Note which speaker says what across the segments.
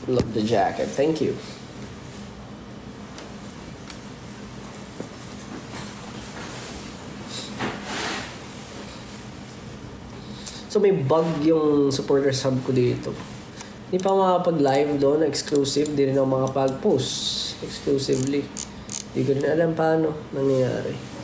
Speaker 1: Love the jacket. Thank you. So may bug yung supporter sub ko dito. Hindi pa ako makapag-live doon, exclusive. Hindi rin ako makapag-post exclusively. Hindi ko rin alam paano nangyayari.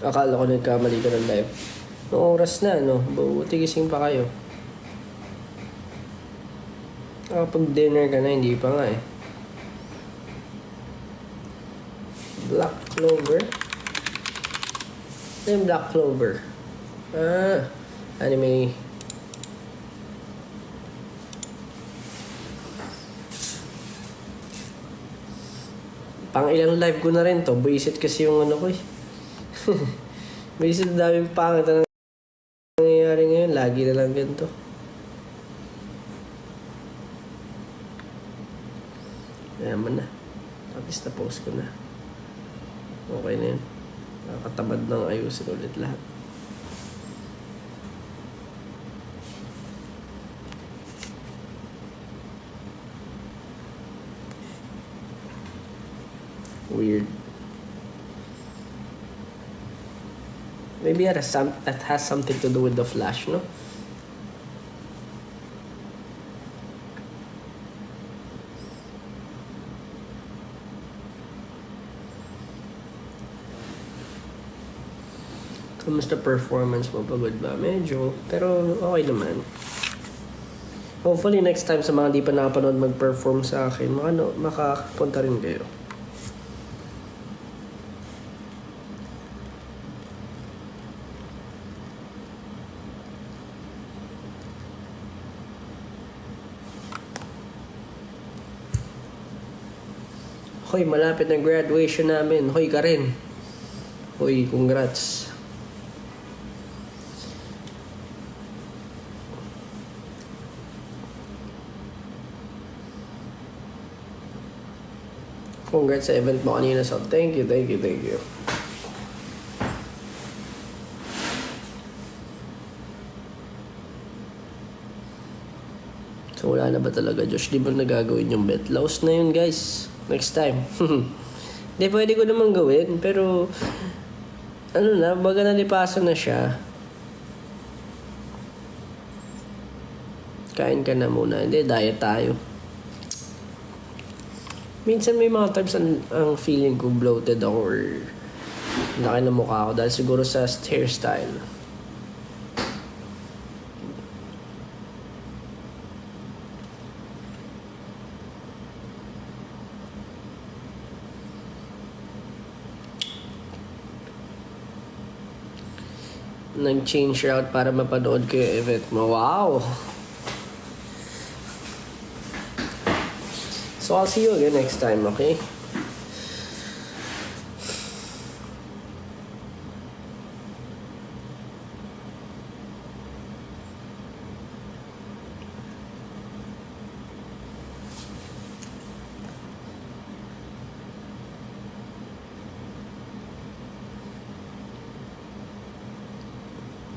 Speaker 1: Akala ko nagkamali ka ng live. Noong oras na, no? Buti gising pa kayo. Kapag dinner ka na, hindi pa nga eh. Black Clover? Ano yung Black Clover? Anime. Pang ilang live ko na rin to. Buisit kasi yung ano ko eh. Buisit daming pangit na nangyayari ngayon. Lagi na lang ganito. Mayaman na. Tapos na post ko na. Okay na yun. Nakakatamad nang ayusin ulit lahat. Weird. Maybe that has something to do with the flash, no? Kamusta performance mo? Pagod ba? Medyo. Pero okay naman. Hopefully next time sa mga di pa nakapanood mag-perform sa akin, makapunta rin kayo. Hoy, malapit na graduation namin. Hoy ka rin. Hoy, congrats. Congrats sa event mo kanina. So, thank you. So, wala na ba talaga, Josh? Di ba nagagawin yung bet? Laos na yun, guys. Next time. Hindi, pwede ko naman gawin. Pero, ano na, baga nalipasan na siya. Kain ka na muna. Hindi, diet tayo. Minsan may mga times ang feeling ko bloated ako or laki na mukha ako dahil siguro sa hairstyle. Nag-change route para mapanood ko yung event mo. Wow! So I'll see you again next time, okay?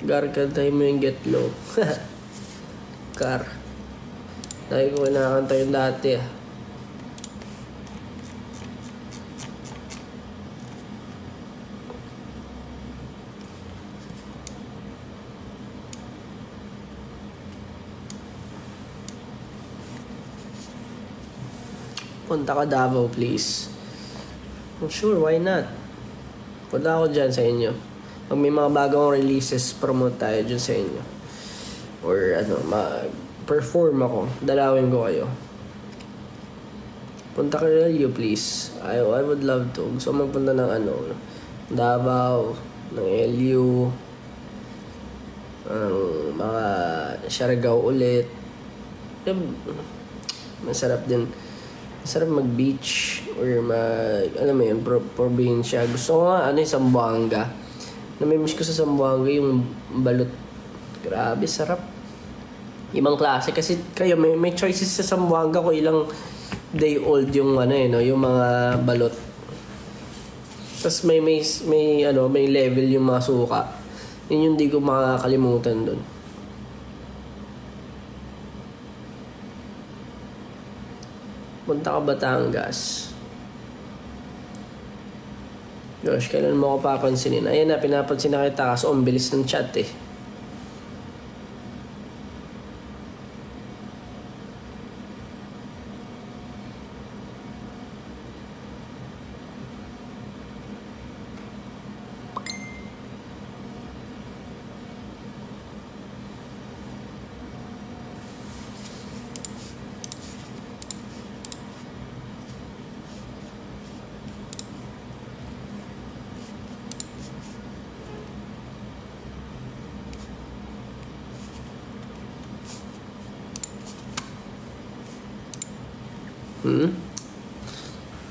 Speaker 1: Gar, kantahin mo yung Get Low. Gar. Lagi ko kinakanta yung dati ah. Punta ka Davao, please. Oh, sure, why not? Punta ako dyan sa inyo. Pag may mga bagong releases, promote tayo dyan sa inyo. Or ano, mag-perform ako. Dalawin ko kayo. Punta ka Relio, please. I would love to. Gusto ko magpunta ng Davao, ng LU, ang mga Siargao ulit. Masarap din. Masarap mag-beach or alam mo yun, probinsya. Gusto ko nga, Zamboanga. Namimiss ko sa Zamboanga yung balot. Grabe, sarap. Ibang klase. Kasi kayo, may choices sa Zamboanga ko ilang day old yung yung mga balot. Tapos may level yung mga suka. Yun yung di ko makakalimutan doon. Punta ka Batangas. Gosh, kailan mo ako papansinin? Ayan na, pinapansin na kita kaso ang bilis ng chat eh.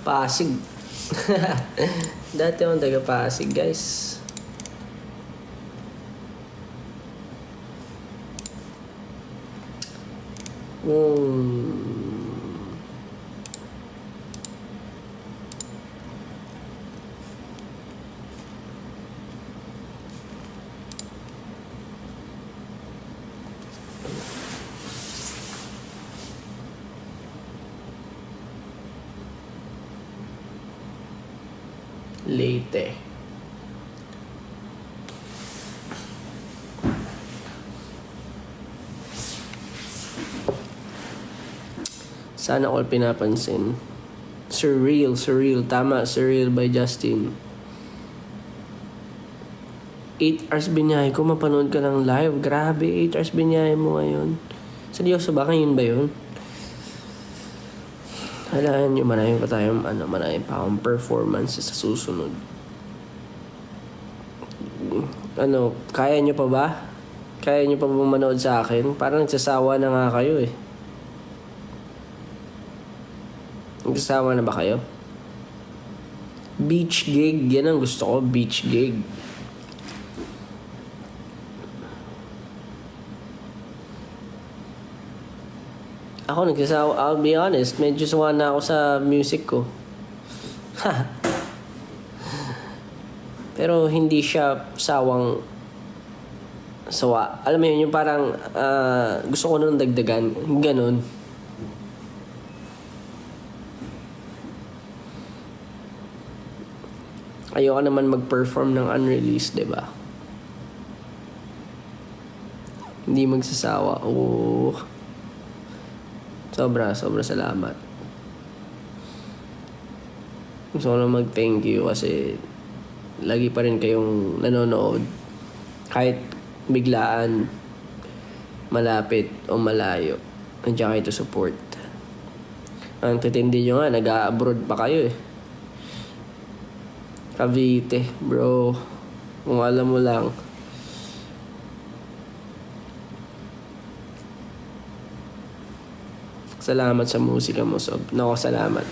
Speaker 1: Pasig. Dati akong taga Pasig, guys. Leyte. Sana all pinapansin. Surreal. Tama, Surreal by Justin. 8 hours binyahe ko, mapanood ka ng live. Grabe, 8 hours binyahe mo ngayon. Seryoso ba? Ngayon ba yun? Halaan nyo, marami pa akong performance sa susunod. Kaya nyo pa ba? Kaya nyo pa ba manood sa akin? Parang nagsasawa na nga kayo eh. Nagsasawa na ba kayo? Beach gig, yan ang gusto ko, beach gig. Ako nagsasawa, I'll be honest, medyo sawa na ako sa music ko. Pero hindi siya sawa. Alam mo yun, yung parang gusto ko nung dagdagan. Ganon. Ayoko naman mag-perform ng unreleased, diba? Hindi magsasawa. Oh. Sobra salamat. Gusto ko lang mag-thank you kasi lagi pa rin kayong nanonood. Kahit biglaan, malapit o malayo. Nandiyan kayo to support. Ang titindi nyo nga, nag-abroad pa kayo eh. Cavite, bro. Kung alam mo lang. Salamat sa musika mo, Sob. No, salamat.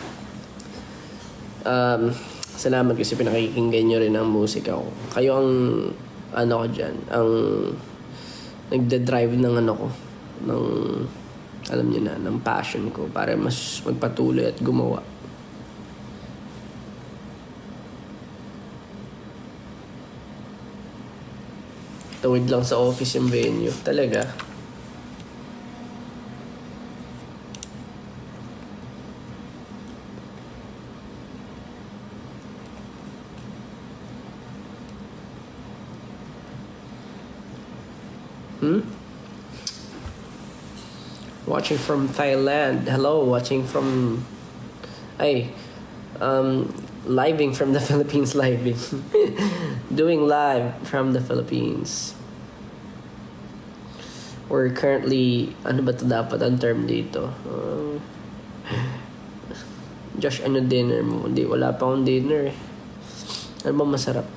Speaker 1: Salamat kasi pinakikinggan nyo rin ang musika ko. Kayo ang, ko dyan, ang nagda-drive ng ko, ng, alam nyo na, ng passion ko para mas magpatuloy at gumawa. Tawid lang sa office yung venue. Talaga. Watching from Thailand. Hello, watching from... living from the Philippines, living. Doing live from the Philippines. We're currently... Ano ba ito dapat ang term dito? Josh, ano dinner mo? Hindi, wala pa akong dinner eh. Ano ba masarap?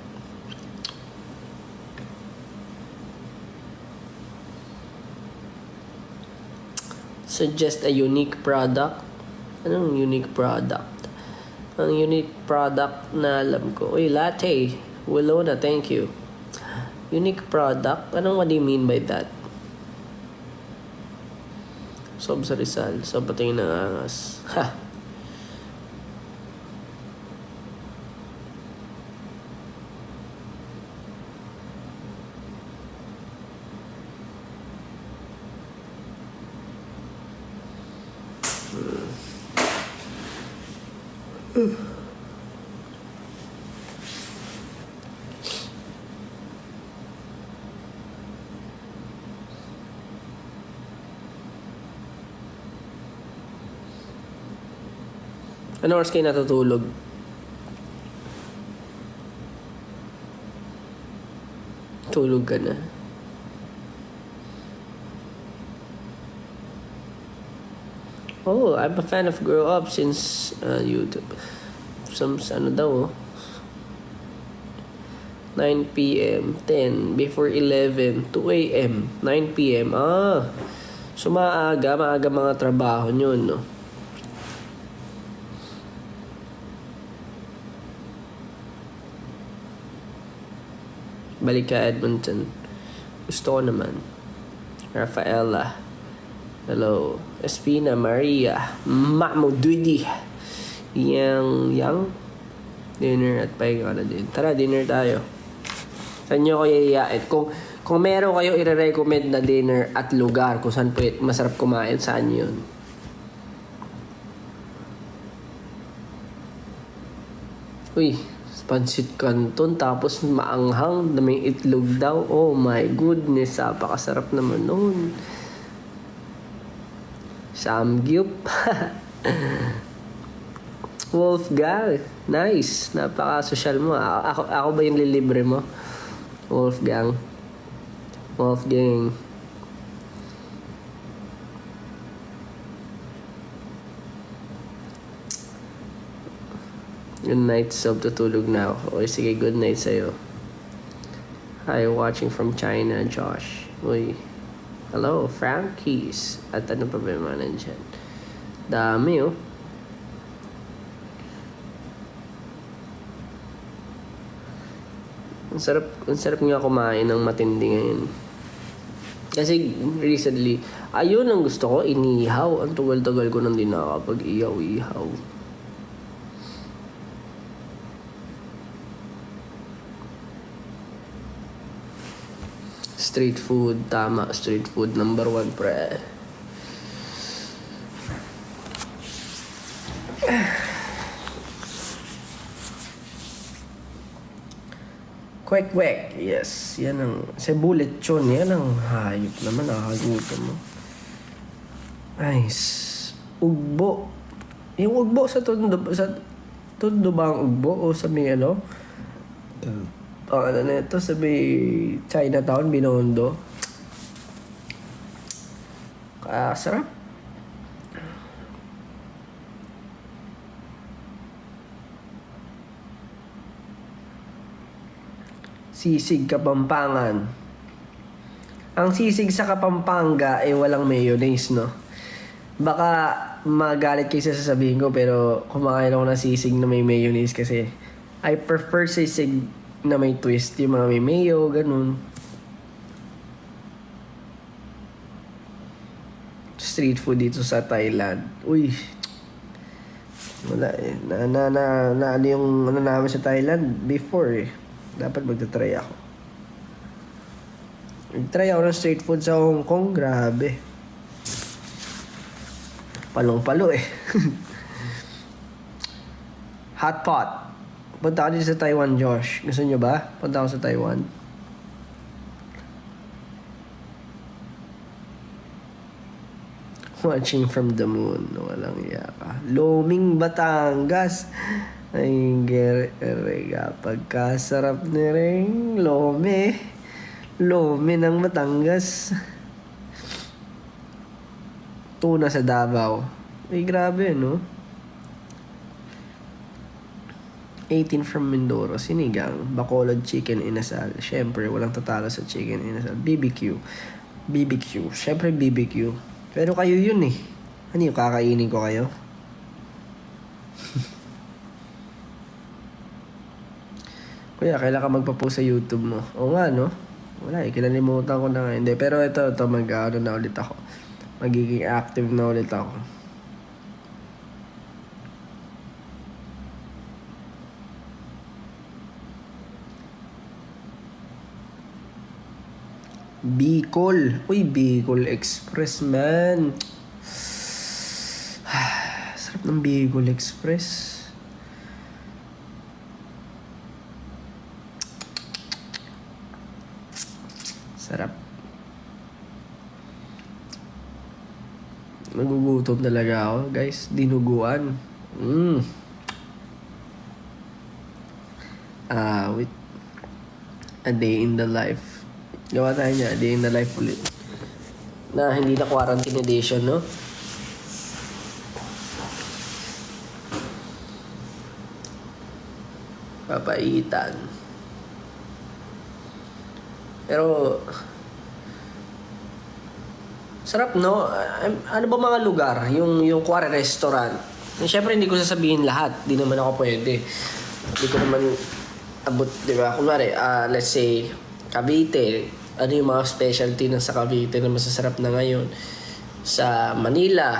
Speaker 1: Suggest a unique product. Anong unique product? Ang unique product na alam ko. Uy, latte. Wilona, thank you. Unique product? What do you mean by that? Sob sa Rizal. Sob patingin ng angas. Ha! Ano oras kayo natutulog? Tulog ka na. Oh, I'm a fan of Grow Up since YouTube. Ano daw, 9 p.m., 10, before 11, 2 a.m., 9 p.m. So maaga mga trabaho nyo, no? Balik ka, Edmonton. Gusto ko naman. Rafaela. Hello. Espina, Maria. Mahmoududi. Yang. Dinner at pahinga na din. Tara, dinner tayo. Saan nyo ko iiyain? Kung meron kayo i-recommend na dinner at lugar kung saan masarap kumain, saan yun? Uy, Pancit Canton, tapos maanghang na may itlog daw. Oh my goodness, napakasarap naman nun. Samgyup. Wolfgang, nice. Napaka-social mo. Ako ba yung lilibre mo? Wolfgang. Good night, Sob. Tutulog na ako. Okay, sige, good night sa'yo. Hi, watching from China, Josh. Uy. Hello, Frankies. At ano pa ba yung mga nandyan? Dami, oh. Ang sarap nga kumain ng matindi ngayon. Kasi recently, ayun ang gusto ko, inihaw. Ang tugal-tugal ko nang di nakakapag-ihaw-ihaw. Street food, tama. Street food, number 1, pre. Kwek-kwek, yes. Yan ang, sa bullet chon, yan ang hayop naman. Nakagutom mo. Nice. Ugbo. Yung ugbo sa Tondo ba ang ugbo? O sa may ano? Ano na ito, sa may Chinatown, Binondo. Sarap. Sisig Kapampangan. Ang sisig sa Kapampangan ay walang mayonnaise, no? Baka magalit kayo sa sasabihin ko, pero kumakain ako ng sisig na may mayonnaise kasi I prefer sisig na may twist, yung mga may mayo, ganun. Street food dito sa Thailand. Uy. Wala eh. Ano yung ano namin sa Thailand before eh. Dapat magta-try ako. Nag-try ako ng street food sa Hong Kong. Grabe. Palong-palo eh. Hot pot. Punta ako dito sa Taiwan, Josh. Gusto nyo ba? Punta ako sa Taiwan. Watching from the moon. Walang yaka. Loming, Batangas. Ay, gerega. Pagkasarap ni ring. Lome. Lome ng Batangas. Tuna sa Davao. Ay, grabe, no? 18 from Mindoro, sinigang, Bacolod chicken inasal. Syempre, walang tatalo sa chicken inasal. BBQ. BBQ. Syempre, BBQ. Pero kayo yun eh. Ano yung kakainin ko kayo? Kuya, kailan ka magpa-post sa YouTube mo? Oo nga, no? Wala eh, kinalimutan ko na nga. Hindi, pero ito mag-ano na ulit ako. Magiging active na ulit ako. Bicol. Uy, Bicol Express, man. Sarap ng Bicol Express. Sarap. Nagugutom talaga ako, guys. Dinuguan. Wait. A day in the life. Gawa tayo niya, a day in the life ulit. Na hindi na quarantine edition, no? Papaitan. Pero sarap, no? Ano ba mga lugar? Yung kuwari restaurant. Siyempre hindi ko sasabihin lahat. Di naman ako pwede. Hindi ko naman abot, di ba? Kunwari, let's say Cavite. Ano yung mga specialty na sa Cavite na masasarap na ngayon? Sa Manila,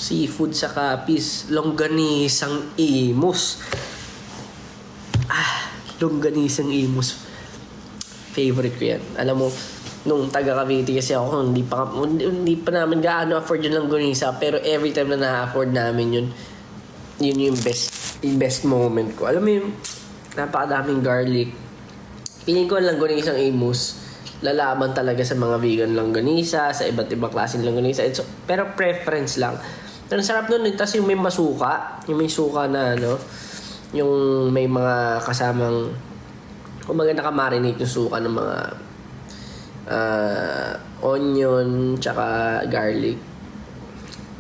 Speaker 1: seafood sa Capiz, longganisang imus. Longganisang imus. Favorite ko yan. Alam mo, nung taga Cavite kasi ako, hindi pa namin gaano afford yung longganisa, pero every time na na-afford namin yun yung best moment ko. Alam mo yung napakadaming garlic. Piling ko ang longganisang imus, lalaban talaga sa mga vegan longganisa, sa iba't ibang klaseng longganisa. Pero preference lang. Ang sarap nun, tapos yung may masuka, yung may suka na yung may mga kasamang, kumaga nakamarinate yung suka ng mga onion, tsaka garlic.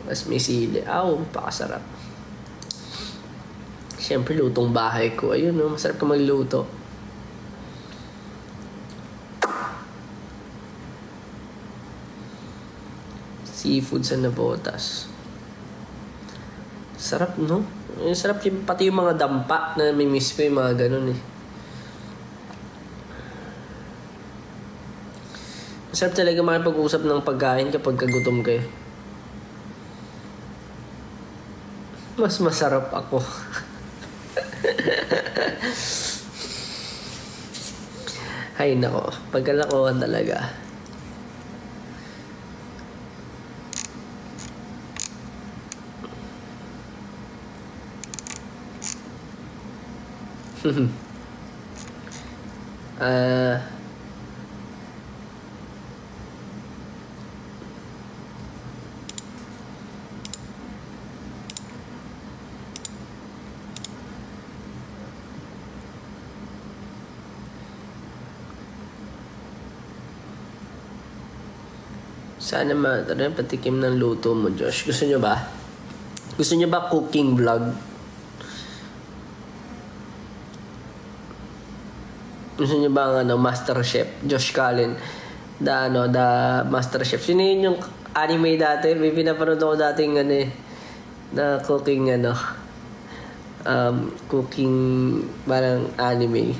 Speaker 1: Tapos may sili. Pakasarap. Siyempre, lutong bahay ko. Ayun, masarap ka magluto. Seafood sa Navotas. Sarap, no? Sarap pati yung mga dampa na may miss ko yung mga ganun eh. Masarap talaga makipag-usap ng pagkain kapag kagutom kayo. Mas masarap ako. Ay nako, pagkalakuhan talaga. Sana patikim ng luto mo, Josh. Gusto nyo ba? Gusto nyo ba cooking vlog? Gusto nyo ba ang Master Chef? Josh Cullen. The Master Chef. Sino yun yung anime dati? May pinapanood ako dating na cooking cooking parang anime.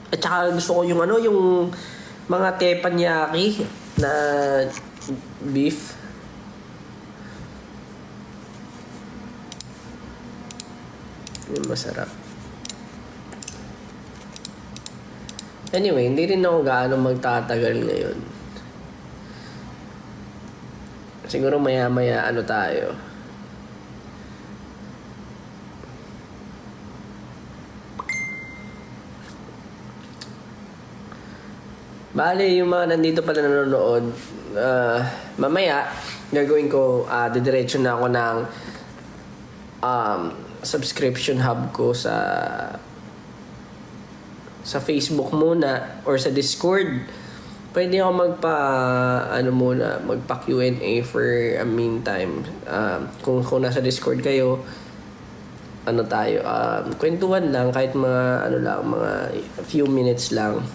Speaker 1: At saka gusto ko yung yung mga teppanyaki na beef. Yung masarap. Anyway, hindi rin ako gaano magtatagal ngayon. Siguro maya-maya tayo. Bale, yung mga nandito pala nanonood, mamaya, gagawin ko, didiretso na ako ng subscription hub ko sa Facebook muna or sa Discord. Pwede ako magpa Q&A for a meantime. Kung nasa Discord kayo, kwentuhan lang kahit mga few minutes lang.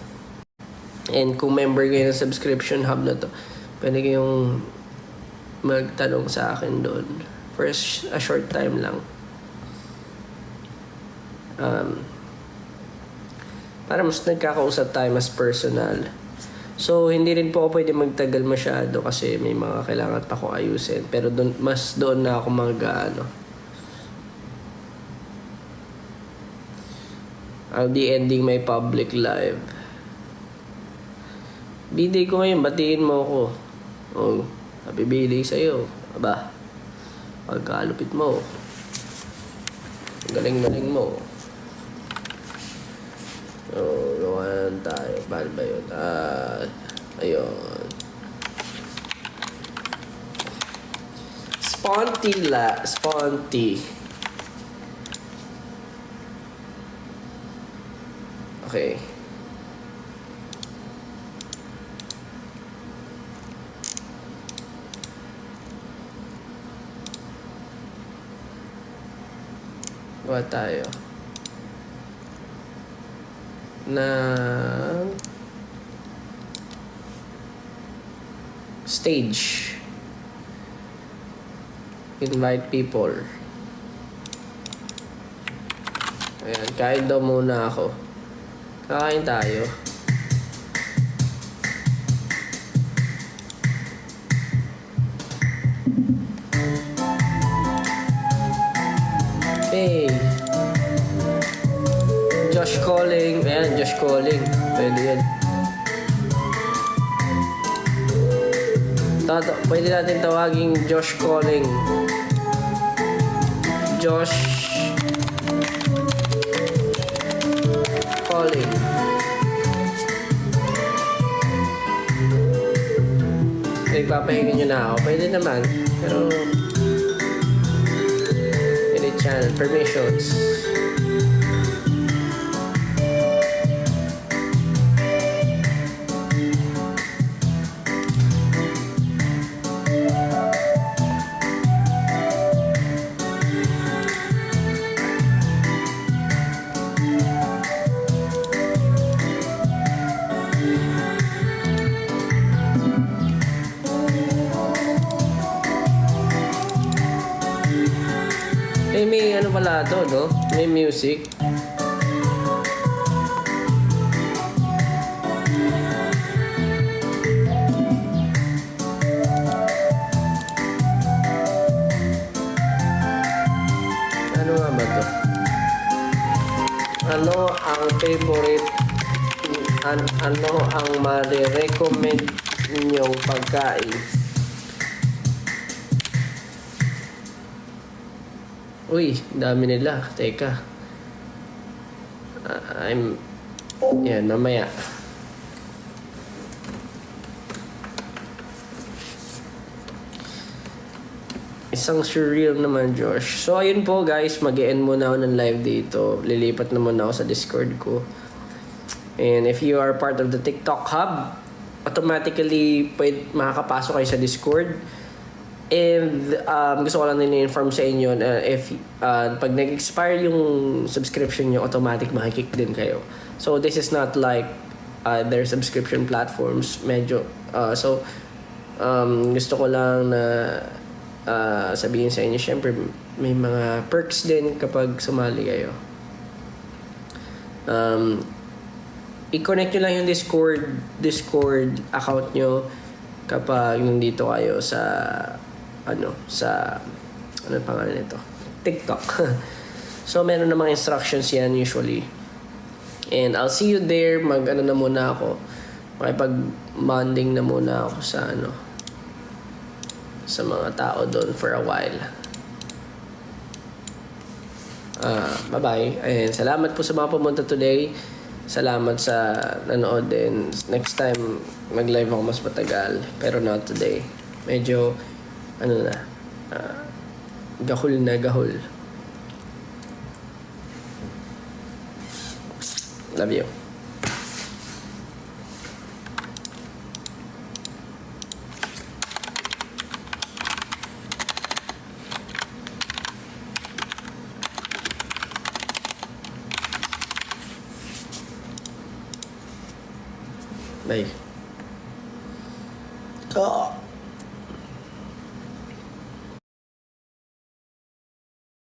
Speaker 1: And kung member kayo ng subscription hub na to, pwede kayong magtanong sa akin doon for a short time lang. Para mas nagkakausap tayo mas personal. So, hindi rin po ako pwede magtagal masyado kasi may mga kailangan pa akong ayusin. Pero doon na ako I'll be ending my public live. B-day ko ngayon, batiin mo ako. Oh, happy B-day sa'yo. Aba, pagkalupit mo. Galing-galing mo. So, gawan tayo. Paano ba yun? Ayun. Sponty. Okay. Gawa tayo na stage. Invite people. Ayan, kain daw muna ako. Kakain tayo. Hey. Josh calling. Ayan, Josh calling. Pwede yan. Pwede natin tawaging Josh calling. Josh calling. Ipapahingin nyo na ako. Pwede naman. Pero edit channel. Permissions. May ano pala to, no? May music. Ano nga ba to? Ano ang favorite, ano ang marirecommend ninyong pagkain? Uy, dami nila. Teka. Yan, mamaya. Isang surreal naman, Josh. So, ayun po guys. Mag-e-end muna ako ng live dito. Lilipat naman ako sa Discord ko. And if you are part of the TikTok Hub, automatically makakapasok kayo sa Discord. And gusto ko lang din i-inform sa inyo na if pag nag-expire yung subscription nyo, automatic makikick din kayo. So this is not like their subscription platforms. Medyo gusto ko lang na sabihin sa inyo, syempre may mga perks din kapag sumali kayo. I-connect nyo lang yung Discord account nyo kapag nandito kayo sa ano pangalan nito? TikTok. So meron namang instructions yan usually. And I'll see you there. Na muna ako. Makipag-bonding na muna ako sa sa mga tao doon for a while. Bye-bye. And salamat po sa mga pumunta today. Salamat sa nanood din. Next time, mag-live ako mas matagal. Pero not today. Medyo, gahul na gahul. Love you. Bye.